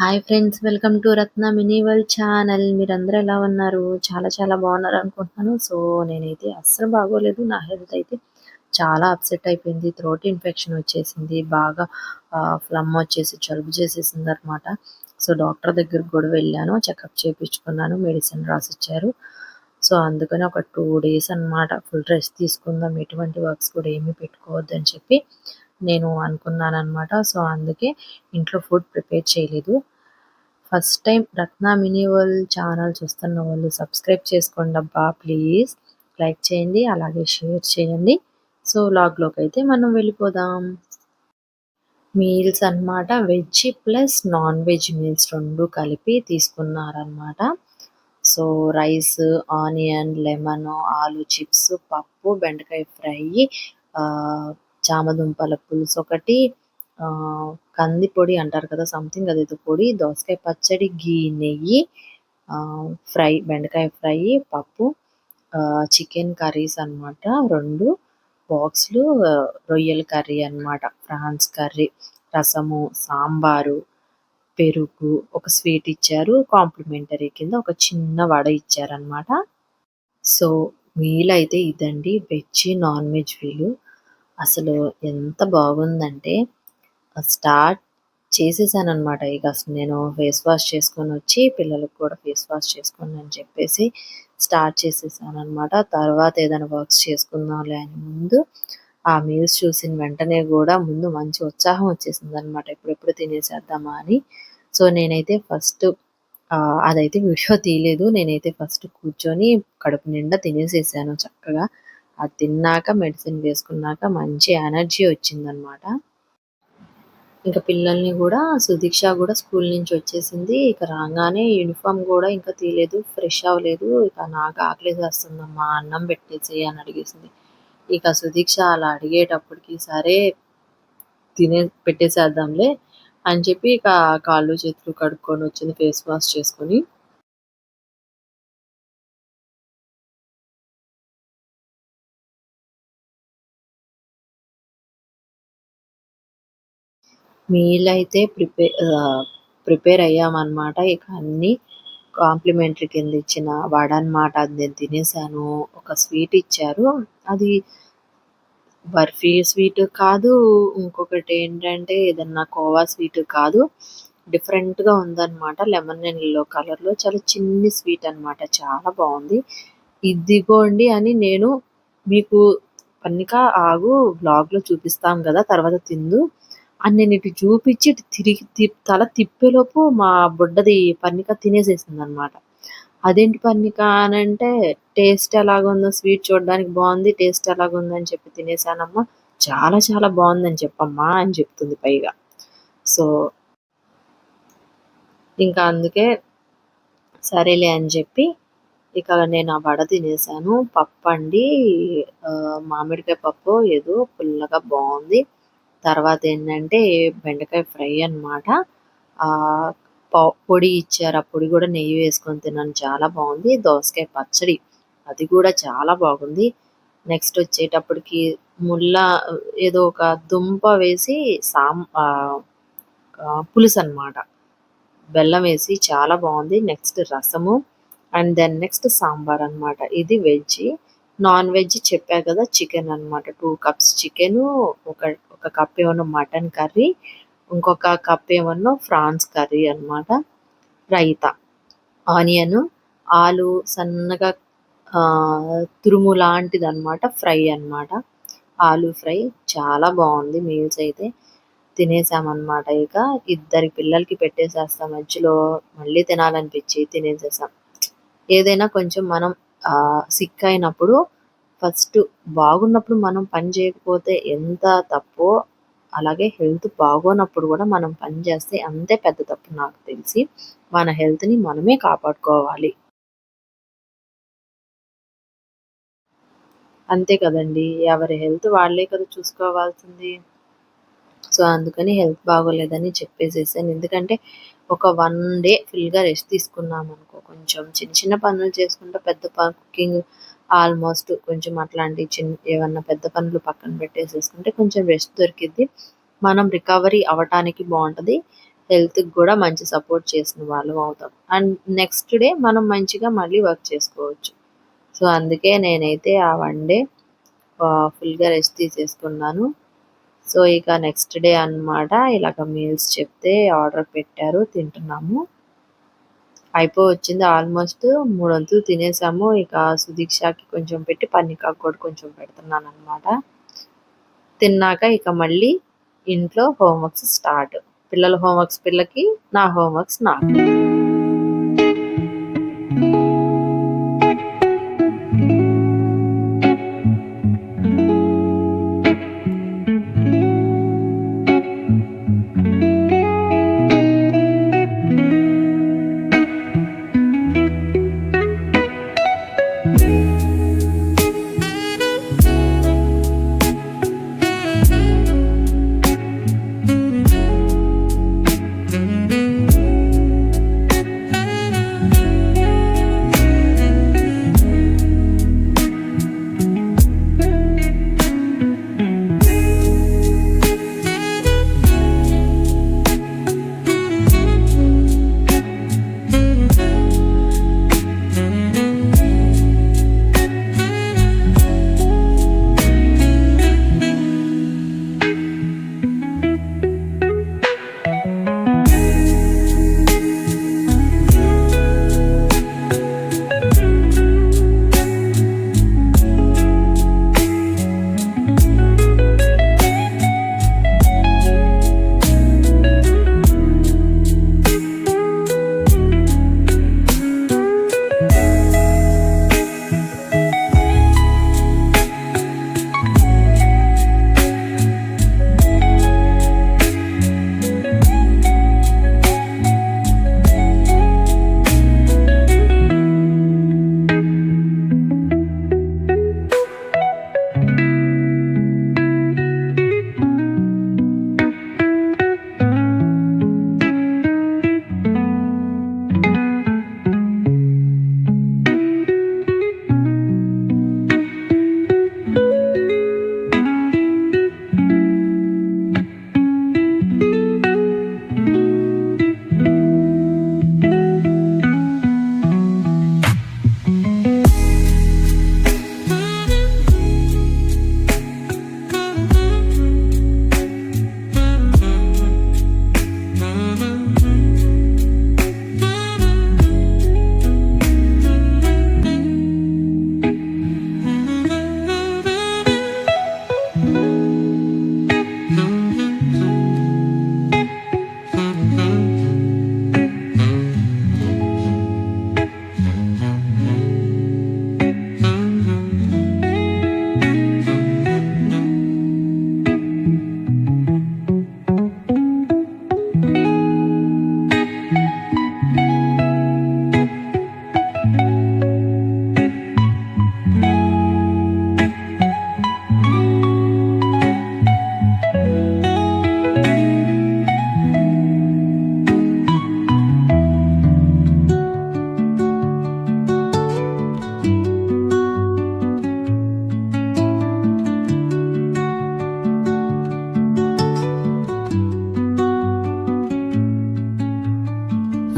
Hi friends, welcome to Ratna mini world channel. మీరందరూ ఎలా ఉన్నారు? చాలా చాలా బాగున్నారు అనుకుంటున్నాను. సో నేనైతే అస్సలు బాగోలేదు. నా హెల్త్ అయితే చాలా అప్సెట్ అయిపోయింది. థ్రోట్ ఇన్ఫెక్షన్ వచ్చేసింది. బాగా ఫ్లమ్ వచ్చేసి జలుబు చేసేసింది అనమాట. సో డాక్టర్ దగ్గరికి కూడా వెళ్ళాను. చెకప్ చేయించుకున్నాను. మెడిసిన్ రాసిచ్చారు. సో అందుకని ఒక 2 days అనమాట ఫుల్ రెస్ట్ తీసుకుందాం, ఎటువంటి వర్క్స్ కూడా ఏమీ పెట్టుకోవద్దని చెప్పి నేను అనుకున్నాననమాట. సో అందుకే ఇంట్లో ఫుడ్ ప్రిపేర్ చేయలేదు. ఫస్ట్ టైం రత్న మినీ వరల్డ్ ఛానల్ చూస్తున్న వాళ్ళు సబ్స్క్రైబ్ చేసుకోండి అబ్బా ప్లీజ్. లైక్ చేయండి, అలాగే షేర్ చేయండి. సో వ్లాగ్లోకి అయితే మనం వెళ్ళిపోదాం. మీల్స్ అన్నమాట, veg plus non veg meals 2 కలిపి తీసుకున్నారనమాట. సో రైస్, ఆనియన్, లెమన్, ఆలు చిప్స్, పప్పు, బెండకాయ ఫ్రై, చామదుంపల పులుసు ఒకటి, కంది పొడి అంటారు కదా సంథింగ్ అదేదో పొడి, దోసకాయ పచ్చడి, గీ నెయ్యి, ఫ్రై, బెండకాయ ఫ్రై, పప్పు, చికెన్ కర్రీస్ అనమాట 2 బాక్స్లు, రొయ్యల కర్రీ అనమాట, ప్రాన్స్ కర్రీ, రసము, సాంబారు, పెరుగు, ఒక స్వీట్ ఇచ్చారు. కాంప్లిమెంటరీ కింద ఒక చిన్న వడ ఇచ్చారనమాట. సో మీల్ అయితే ఇదండి, వెజ్ నాన్ వెజ్ మీలు. అసలు ఎంత బాగుందంటే స్టార్ట్ చేసేసాననమాట. ఇక అసలు నేను ఫేస్ వాష్ చేసుకొని వచ్చి పిల్లలకు కూడా ఫేస్ వాష్ చేసుకోండి అని చెప్పేసి స్టార్ట్ చేసేసాననమాట. తర్వాత ఏదైనా వర్క్స్ చేసుకుందాంలే అని ముందు ఆ మీల్స్ చూసిన వెంటనే కూడా ముందు మంచి ఉత్సాహం వచ్చేసింది అనమాట, ఎప్పుడెప్పుడు తినేసేద్దామా అని. సో నేనైతే ఫస్ట్ అదైతే వీడియో తీయలేదు. నేనైతే ఫస్ట్ కూర్చొని కడుపు నిండా తినేసేసాను చక్కగా. అది తిన్నాక మెడిసిన్ వేసుకున్నాక మంచి ఎనర్జీ వచ్చిందనమాట. ఇంకా పిల్లల్ని కూడా, సుదీక్ష కూడా స్కూల్ నుంచి వచ్చేసింది. ఇక రాగానే యూనిఫామ్ కూడా ఇంకా తీయలేదు, ఫ్రెష్ అవ్వలేదు. ఇక నాకు ఆకలేసేస్తుందమ్మా, అన్నం పెట్టేసి అని అడిగేసింది. ఇక సుదీక్ష అలా అడిగేటప్పటికి సరే పెట్టేసేద్దాంలే అని చెప్పి ఇక కాళ్ళు చేతులు కడుక్కొని వచ్చింది, ఫేస్ వాష్ చేసుకొని. మీల్ అయితే ప్రిపేర్ అయ్యామన్నమాట. ఇక అన్నీ కాంప్లిమెంటరీ కింద ఇచ్చిన వడ అనమాట, అది నేను తినేసాను. ఒక స్వీట్ ఇచ్చారు, అది బర్ఫీ స్వీట్ కాదు, ఇంకొకటి ఏంటంటే ఏదన్నా కోవా స్వీట్ కాదు, డిఫరెంట్గా ఉందన్నమాట. లెమన్ అండ్ ఎల్లో కలర్లో చాలా చిన్ని స్వీట్ అనమాట, చాలా బాగుంది. ఇదిగోండి అని నేను మీకు పన్నిక ఆగు బ్లాగ్లో చూపిస్తాం కదా తర్వాత తిందు అని నేను ఇటు చూపించి ఇటు తిరిగి తల తిప్పేలోపు మా బుడ్డది పన్నిక తినేసేసింది అనమాట. అదేంటి పన్నిక అని అంటే, టేస్ట్ ఎలాగుందో, స్వీట్ చూడడానికి బాగుంది, టేస్ట్ ఎలాగుందో అని చెప్పి తినేసానమ్మా, చాలా చాలా బాగుందని చెప్పమ్మా అని చెప్తుంది పైగా. సో ఇంకా అందుకే సరేలే అని చెప్పి ఇక నేను ఆ వడ తినేసాను. పప్పు అండి, మామిడికాయ పప్పు ఏదో పుల్లగా బాగుంది. తర్వాత ఏంటంటే బెండకాయ ఫ్రై అనమాట. పొడి ఇచ్చారు, ఆ పొడి కూడా నెయ్యి వేసుకొని తిన్నాను, చాలా బాగుంది. దోసకాయ పచ్చడి, అది కూడా చాలా బాగుంది. నెక్స్ట్ వచ్చేటప్పటికి ముల్ల ఏదో ఒక దుంప వేసి పులుసు అనమాట, బెల్లం వేసి చాలా బాగుంది. నెక్స్ట్ రసము, అండ్ దెన్ నెక్స్ట్ సాంబార్ అనమాట. ఇది వెజ్. నాన్ వెజ్ చెప్పా కదా, చికెన్ అనమాట. 2 cups చికెను, ఒక ఒక కప్ ఏమన్నా మటన్ కర్రీ, ఇంకొక కప్ ఏమన్నా ఫ్రాన్స్ కర్రీ అనమాట. రైతా, ఆనియన్, ఆలు సన్నగా తురుము లాంటిది అనమాట, ఫ్రై అనమాట. ఆలు ఫ్రై చాలా బాగుంది. మీల్స్ అయితే తినేసామన్నమాట. ఇక ఇద్దరి పిల్లలకి పెట్టేసేస్తాం, మధ్యలో మళ్ళీ తినాలనిపించి తినేసేసాం. ఏదైనా కొంచెం మనం సిక్ అయినప్పుడు, ఫస్ట్ బాగున్నప్పుడు మనం పని చేయకపోతే ఎంత తప్పో, అలాగే హెల్త్ బాగోనప్పుడు కూడా మనం పని చేస్తే అంతే పెద్ద తప్పు నాకు తెలిసి. మన హెల్త్ని మనమే కాపాడుకోవాలి, అంతే కదండి. ఎవరి హెల్త్ వాళ్ళే కదా చూసుకోవాల్సింది. సో అందుకని హెల్త్ బాగోలేదని చెప్పేసేసాను. ఎందుకంటే ఒక 1 day ఫుల్గా రెస్ట్ తీసుకున్నాం అనుకో, కొంచెం చిన్న చిన్న పనులు చేసుకుంటా, పెద్ద కుకింగ్ ఆల్మోస్ట్ కొంచెం అట్లాంటి ఏమన్నా పెద్ద పనులు పక్కన పెట్టేసేసుకుంటే కొంచెం రెస్ట్ దొరికిద్ది, మనం రికవరీ అవ్వటానికి బాగుంటుంది, హెల్త్‌కి గూడా మంచి సపోర్ట్ చేసిన వాళ్ళం అవుతాం. అండ్ నెక్స్ట్ డే మనం మంచిగా మళ్ళీ వర్క్ చేసుకోవచ్చు. సో, అందుకే నేనైతే ఆ వన్ డే ఫుల్‌గా రెస్ట్ తీసేసుకున్నాను. సో, ఇక నెక్స్ట్ డే అన్నమాట ఇలాగ మీల్స్ చెప్తే ఆర్డర్ పెట్టారు. తింటున్నాము. అయిపోవచ్చింది ఆల్మోస్ట్ 3 వంతులు తినేసాము. ఇక సుదీక్షకి కొంచెం పెట్టి పన్నికాకు కూడా కొంచెం పెడుతున్నానన్నమాట. తిన్నాక ఇక మళ్ళీ ఇంట్లో హోంవర్క్స్ స్టార్ట్. పిల్లల హోంవర్క్స్ పిల్లకి, నా హోంవర్క్స్ నాకు.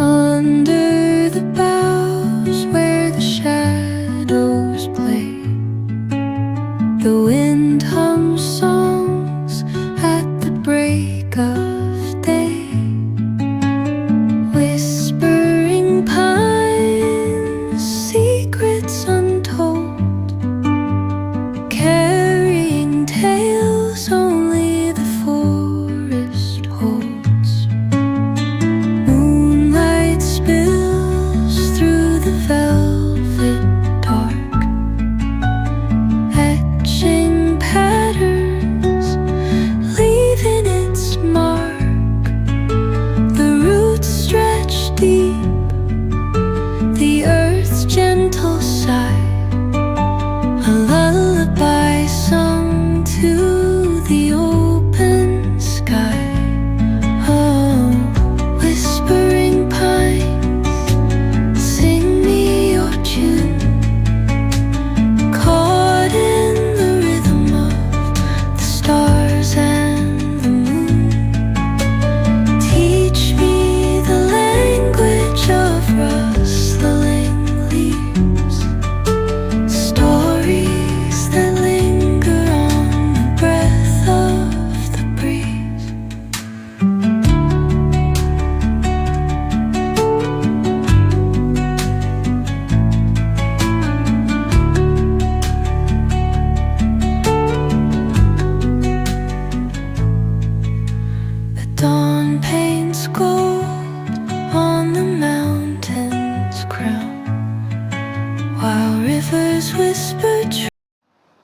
Under the boughs where the shadows play, the wind hums songs at the break of day. Whispering pines, secrets untold, carrying tales only the forest holds. Moonlight spills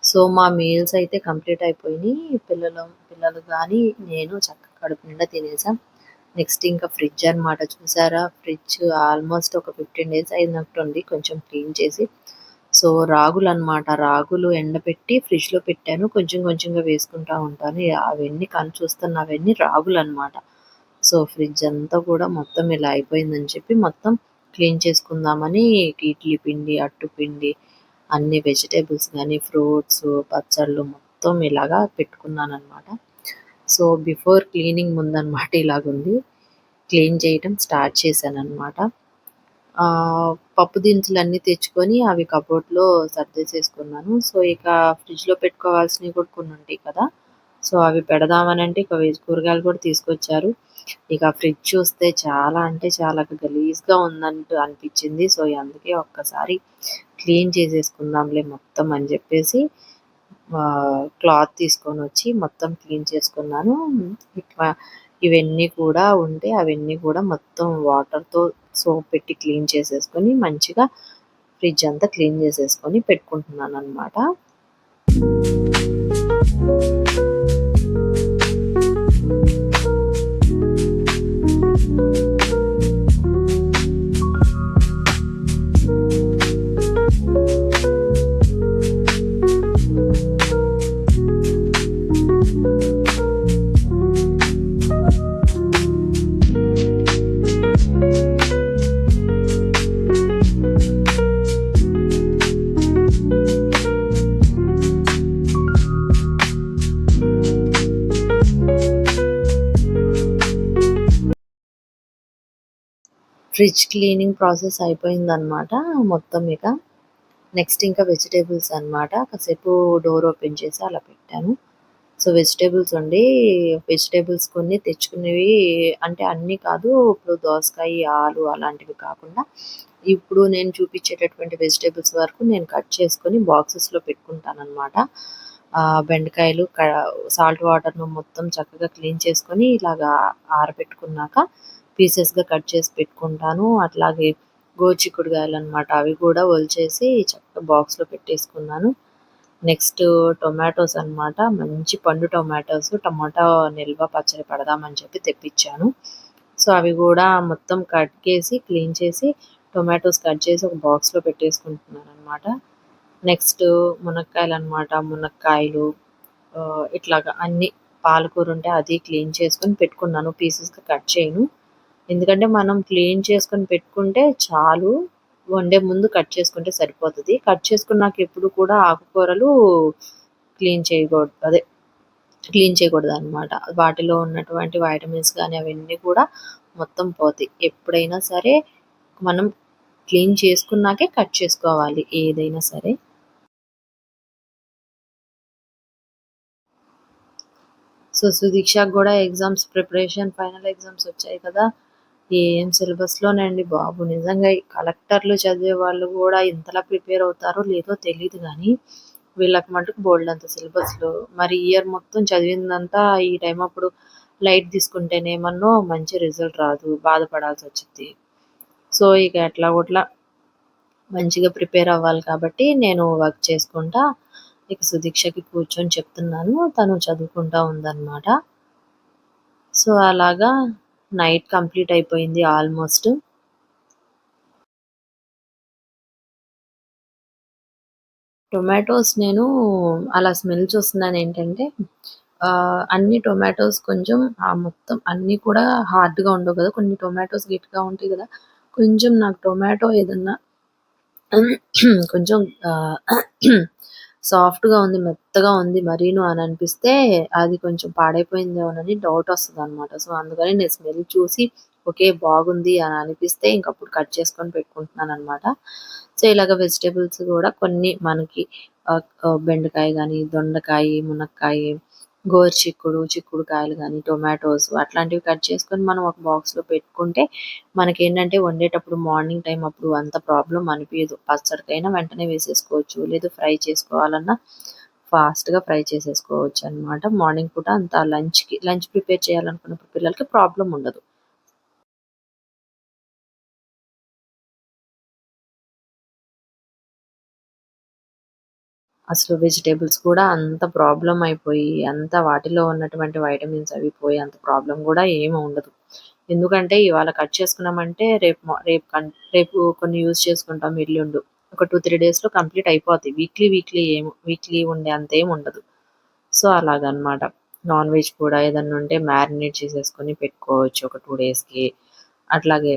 so, మా meals అయితే complete అయిపోయినాయి. పిల్లలు గానీ, నేను చక్కగా కడుపు నిండా తినేసాం. Next ఇంకా ఫ్రిడ్జ్ అన్నమాట. చూసారా? ఫ్రిడ్జ్ ఆల్మోస్ట్ ఒక 15 డేస్ అయినట్టుంది కొంచెం క్లీన్ చేసి. సో, రాగులన్నమాట. రాగులు ఎండబెట్టి ఫ్రిడ్జ్‌లో పెట్టాను. కొంచెం కొంచెంగా వేసుకుంటా ఉంటాను. అవన్నీ చూస్తున్నవన్నీ రాగులన్నమాట. సో, ఫ్రిడ్జ్ అంతా కూడా మొత్తం ఇలా అయిపోయిందని చెప్పి మొత్తం క్లీన్ చేసుకుందామని ఇడ్లీ పిండి, అట్టు పిండి, అన్ని వెజిటబుల్స్ గానీ, ఫ్రూట్స్, పచ్చళ్ళు మొత్తం ఇలాగా పెట్టుకున్నానన్నమాట. సో, బిఫోర్ క్లీనింగ్ ముందన్నమాట ఇలాగుంది. క్లీన్ చేయటం స్టార్ట్ చేశానన్నమాట. పప్పు దినుసులన్నీ తెచ్చుకొని అవి కబోర్డ్‌లో సర్దేసేసుకున్నాను. సో, ఇక ఫ్రిడ్జ్‌లో పెట్టుకోవాల్సినవి కూడా కొన్నుంటాయి కదా! సో, అవి పెడదామనంటే ఇక కూరగాయలు కూడా తీసుకొచ్చారు. ఇక ఫ్రిడ్జ్ చూస్తే చాలా అంటే చాలా గలీజ్‌గా ఉందంటూ అనిపిచ్చింది. సో, అందుకే ఒక్కసారి క్లీన్ చేసేసుకుందాంలే మొత్తం అని జెప్పేసి క్లాత్ తీసుకొనొచ్చి మొత్తం క్లీన్ చేసుకున్నాను. ఇట్లా ఇవన్నీ కూడా ఉంటే అవన్నీ కూడా మొత్తం వాటర్‌తో సోప్ పెట్టి క్లీన్ చేసేసుకొని మంచిగా ఫ్రిడ్జ్ అంతా క్లీన్ చేసేసుకొని పెట్టుకుంటున్నాననమాట. ఫ్రిడ్జ్ క్లీనింగ్ ప్రాసెస్ అయిపోయిందనమాట మొత్తం ఇక. నెక్స్ట్ ఇంకా వెజిటబుల్స్ అనమాట. కాసేపు డోర్ ఓపెన్ చేసి అలా పెట్టాను. సో, వెజిటబుల్స్ కొన్ని తెచ్చుకునేవి అంటే అన్నీ కాదు. ఇప్పుడు దోసకాయ, ఆలు అలాంటివి కాకుండా ఇప్పుడు నేను చూపించేటటువంటి వెజిటబుల్స్ వరకు నేను కట్ చేసుకొని బాక్సెస్‌లో పెట్టుకుంటాననమాట. బెండకాయలు సాల్ట్ వాటర్‌లో మొత్తం చక్కగా క్లీన్ చేసుకొని ఇలాగా ఆరబెట్టుకున్నాక పీసెస్‌గా కట్ చేసి పెట్టుకుంటాను. అట్లాగే గోరుచిక్కుడుకాయలనమాట. అవి కూడా ఒలిచేసి చక్కగా బాక్స్‌లో పెట్టేసుకున్నాను. నెక్స్ట్ టొమాటోస్ అన్నమాట. మంచి పండు టొమాటోస్. టమాటా నిల్వ పచ్చడి పెడదామని చెప్పి తెప్పించాను. సో, అవి కూడా మొత్తం క్లీన్ చేసి టొమాటోస్ కట్ చేసి ఒక బాక్స్‌లో పెట్టేసుకుంటున్నానన్నమాట. నెక్స్ట్ మునక్కాయలన్నమాట. మునక్కాయలు ఇట్లాగా అన్నీ పాలకూర ఉంటే అది క్లీన్ చేసుకొని పెట్టుకున్నాను. పీసెస్‌గా కట్ చేయను. ఎందుకంటే మనం క్లీన్ చేసుకొని పెట్టుకుంటే చాలు. వండే ముందు కట్ చేసుకుంటే సరిపోతది. కట్ చేసుకున్నాక ఎప్పుడు కూడా ఆకుకూరలు అదే క్లీన్ చేయకూడదనమాట. వాటిలో ఉన్నటువంటి వైటమిన్స్ గానీ అవన్నీ కూడా మొత్తం పోతాయి. ఎప్పుడైనా సరే మనం క్లీన్ చేసుకున్నాకే కట్ చేసుకోవాలి ఏదైనా సరే. సో, సుదీక్షకి గూడా ఎగ్జామ్స్ ప్రిపరేషన్ ఫైనల్ ఎగ్జామ్స్ వచ్చాయి కదా! ఏం సిలబస్‌లోనండి బాబు! నిజంగా ఈ కలెక్టర్‌లు చదివే వాళ్ళు గూడా ఇంతలా ప్రిపేర్ అవుతారో లేదో తెలీదు గానీ, వీళ్ళకి మటుకు బోలెడంత సిలబస్‌లు. మరి ఇయర్ మొత్తం చదివిందంతా ఈ టైం అప్పుడు లైట్ తీసుకుంటేనేమన్నో మంచి రిజల్ట్ రాదు. బాధపడాల్సొచ్చిద్ది. సో, ఇక ఎట్లాగొట్లా మంచిగా ప్రిపేర్ అవ్వాలి కాబట్టి నేను వర్క్ చేసుకుంటా ఇక సుదీక్షకి కూర్చొని చెప్తున్నాను. తను చదువుకుంటా ఉందన్నమాట. సో, అలాగా నైట్ కంప్లీట్ అయిపోయింది ఆల్మోస్ట్. టొమాటోస్ నేను అలా స్మెల్ చూస్తున్నానేంటంటే అన్ని టొమాటోస్ కొంచెం మొత్తం అన్నీ కూడా హార్డ్‌గా ఉండవు కదా! కొన్ని టొమాటోస్ గట్టిగా ఉంటాయి కదా! కొంచెం నాకు టొమాటో ఏదన్నా కొంచెం సాఫ్ట్‌గా ఉంది, మెత్తగా ఉంది మరీను అని అనిపిస్తే అది కొంచెం పాడైపోయిందేమోనని డౌట్ వస్తదనమాట. సో, అందుకని నేను స్మెల్ చూసి ఓకే. బాగుంది అని అనిపిస్తే ఇంకప్పుడు కట్ చేసుకొని పెట్టుకుంటున్నాననమాట. సో, ఇలాగ వెజిటబుల్స్ గూడా కొన్ని మనకి బెండకాయ గానీ, దొండకాయి, మునక్కాయి, చిక్కుడుకాయలు గానీ, టొమాటోస్ అట్లాంటివి కట్ చేసుకొని మనం ఒక బాక్స్‌లో పెట్టుకుంటే మనకేంటంటే వండేటప్పుడు మార్నింగ్ టైమ్ అప్పుడు అంత ప్రాబ్లమ్ అనిపియదు. పచ్చడికైనా వెంటనే వేసేసుకోవచ్చు. లేదు ఫ్రై చేసుకోవాలన్నా ఫాస్ట్‌గా ఫ్రై చేసేసుకోవచ్చనమాట. మార్నింగ్ పూట అంత లంచ్ ప్రిపేర్ చేయాలనుకున్నప్పుడు పిల్లలకి ప్రాబ్లమ్ ఉండదు. అసలు వెజిటబుల్స్ కూడా అంత ప్రాబ్లమ్ అయిపోయి, అంత వాటిలో ఉన్నటువంటి వైటమిన్స్ అవి పోయి అంత ప్రాబ్లమ్ గూడా ఏమి ఉండదు. ఎందుకంటే ఇవాళ కట్ చేసుకున్నామంటే రేపు కొన్ని యూజ్ చేసుకుంటాం ఎల్లుండు. ఒక 2, 3 డేస్‌లో కంప్లీట్ అయిపోద్ది. వీక్లీ ఉండే అంతేం ఉండదు. సో, అలాగనమాట. నాన్ వెజ్ కూడా ఏదన్నా ఉంటే మ్యారినేట్ చేసేసుకొని పెట్టుకోవచ్చు ఒక 2 డేస్‌కి. అట్లాగే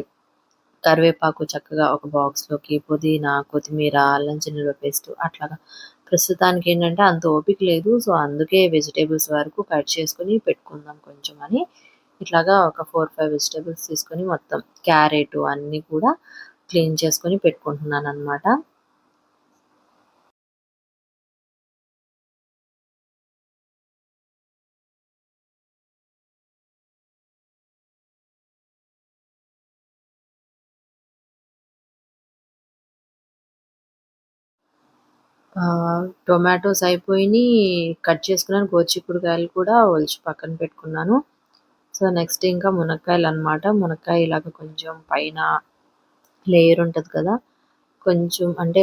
కరివేపాకు చక్కగా ఒక బాక్స్‌లోకి, పుదీనా, కొత్తిమీర, అల్లం చిన్నుల్లిపాయ పేస్ట్ అట్లాగా. ప్రస్తుతానికేంటంటే అంత ఓపిక లేదు. సో, అందుకే వెజిటబుల్స్ వరకు కట్ చేసుకొని పెట్టుకుందాం కొంచెం అని, ఇట్లాగా ఒక 4, 5 వెజిటబుల్స్ తీసుకొని మొత్తం క్యారెటు అన్నీ కూడా క్లీన్ చేసుకొని పెట్టుకుంటున్నాననమాట. టొమాటోస్ అయిపోయినియి, కట్ చేసుకున్నాను. గోరుచిక్కుడుకాయలు కూడా ఒలిచి పక్కన పెట్టుకున్నాను. సో, నెక్స్ట్ ఇంకా మునక్కాయలనమాట. మునక్కాయ ఇలాగ కొంచెం పైన లేయర్ ఉంటది కదా! కొంచెం అంటే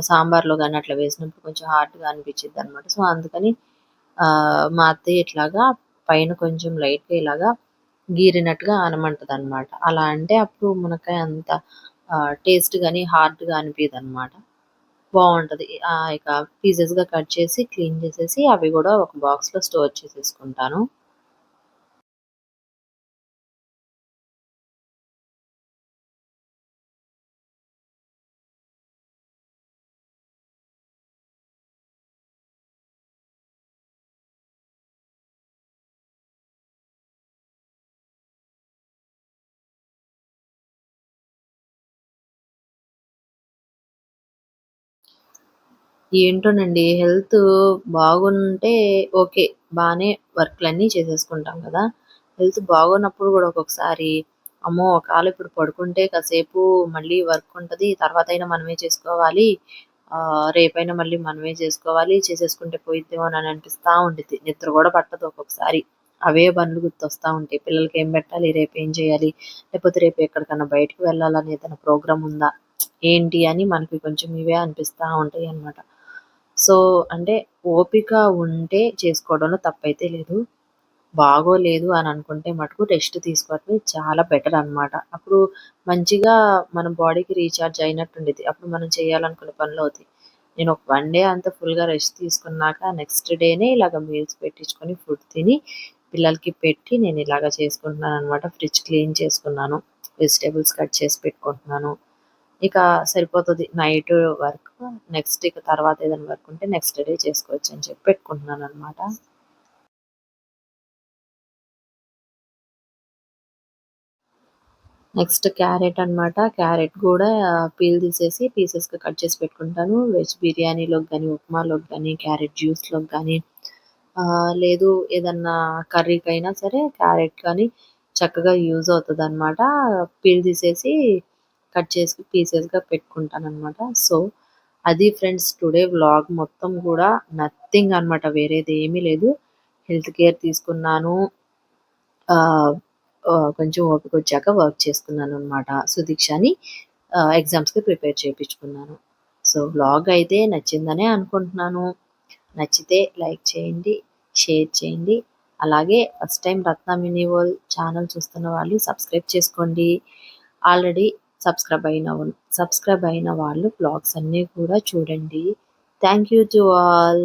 సాంబార్‌లో గాని అట్లా వేసినప్పుడు కొంచెం హార్డ్‌గా అనిపిచ్చిద్దనమాట. సో, అందుకని మా అత్తయ్య ఇట్లాగా పైన కొంచెం లైట్‌గా ఇలాగా గీరినట్టుగా అనమంటదనమాట. అలా అంటే అప్పుడు మునక్కాయ అంత టేస్ట్ గాని, హార్డ్‌గా అనిపియదనమాట. బావుంటది. ఇక పీసెస్‌గా కట్ చేసి, క్లీన్ చేసేసి అవి గూడా ఒక బాక్స్‌లో స్టోర్ చేసేసుకుంటాను. ఏంటోనండి హెల్త్ బాగుంటే ఓకే. బానే వర్క్‌లన్నీ చేసేసుకుంటాం కదా! హెల్త్ బాగోనప్పుడు గూడా ఒక్కొక్కసారి అమ్మో! ఒకవేళ ఇప్పుడు పడుకుంటే కాసేపు మళ్ళీ వర్క్ ఉంటది. తర్వాతైనా మనమే చేసుకోవాలి. రేపైనా మళ్ళీ మనమే చేసుకోవాలి. చేసేసుకుంటే పోయిద్దేమోనని అనిపిస్తా ఉండిద్ది. నిద్ర గూడా పట్టదు ఒక్కొక్కసారి. అవే పనులు గుర్తొస్తా ఉంటాయి. పిల్లలకేం పెట్టాలి? రేపేం చేయాలి? లేకపోతే రేపు ఎక్కడికన్నా బయటికి వెళ్ళాలని ఏదైనా ప్రోగ్రామ్ ఉందా? ఏంటి అని మనకి కొంచెం ఇవే అనిపిస్తా ఉంటాయన్నమాట. సో, అంటే ఓపిక ఉంటే చేసుకోవడంలో తప్పైతే లేదు. బాగోలేదు అని అనుకుంటే మటుకు రెస్ట్ తీసుకోవడమే చాలా బెటర్ అనమాట. అప్పుడు మంచిగా మన బాడీకి రీచార్జ్ అయినట్టుండిద్ది. అప్పుడు మనం చేయాలనుకున్న పనులవుతాయి. నేను ఒక 1 డే అంతా ఫుల్‌గా రెస్ట్ తీసుకున్నాక నెక్స్ట్ డేనే ఇలాగ మీల్స్ పెట్టించుకొని ఫుడ్ తిని పిల్లలకి పెట్టి నేను ఇలాగ చేసుకుంటున్నాననమాట. ఫ్రిడ్జ్ క్లీన్ చేసుకున్నాను. వెజిటబుల్స్ కట్ చేసి పెట్టుకుంటున్నాను. ఇక సరిపోతది. నైట్ వర్క్ నెక్స్ట్ ఇక తర్వాత ఏదైనా వర్క్ ఉంటే నెక్స్ట్ డే చేసుకోవచ్చని చెప్పి పెట్టుకుంటున్నాననమాట. నెక్స్ట్ క్యారెట్ అనమాట. క్యారెట్ గూడా పీల్ తీసేసి పీసెస్‌గా కట్ చేసి పెట్టుకుంటాను. వెజ్ బిర్యానీలోకి గాని, ఉప్మాలోకి గాని, క్యారెట్ జ్యూస్‌లోకి గాని, లేదు ఏదన్నా కర్రీకైనా సరే క్యారెట్ కానీ చక్కగా యూజ్ అవుతదనమాట. పీల్ తీసేసి కట్ చేసి పీసెస్‌గా పెట్టుకుంటాననమాట. సో, అది ఫ్రెండ్స్ టుడే వ్లాగ్ మొత్తం గూడా నథింగ్ అనమాట. వేరేదేమీ లేదు. హెల్త్ కేర్ తీసుకున్నాను. ఆహ్, కొంచెం ఓపికొచ్చాక వర్క్ చేసుకున్నాననమాట. సుదీక్షని ఎగ్జామ్స్‌కి ప్రిపేర్ చేపిచ్చుకున్నాను. సో, వ్లాగ్ అయితే నచ్చిందనే అనుకుంటున్నాను. నచ్చితే లైక్ చేయండి, షేర్ చేయండి. అలాగే ఫస్ట్ టైమ్ రత్న మినీ వరల్డ్ ఛానల్ చూస్తున్న వాళ్ళు సబ్స్క్రైబ్ చేసుకోండి. ఆల్రెడీ సబ్స్క్రైబ్ అయిన వాళ్ళు వ్లాగ్స్ అన్నీ కూడా చూడండి. Thank you to all.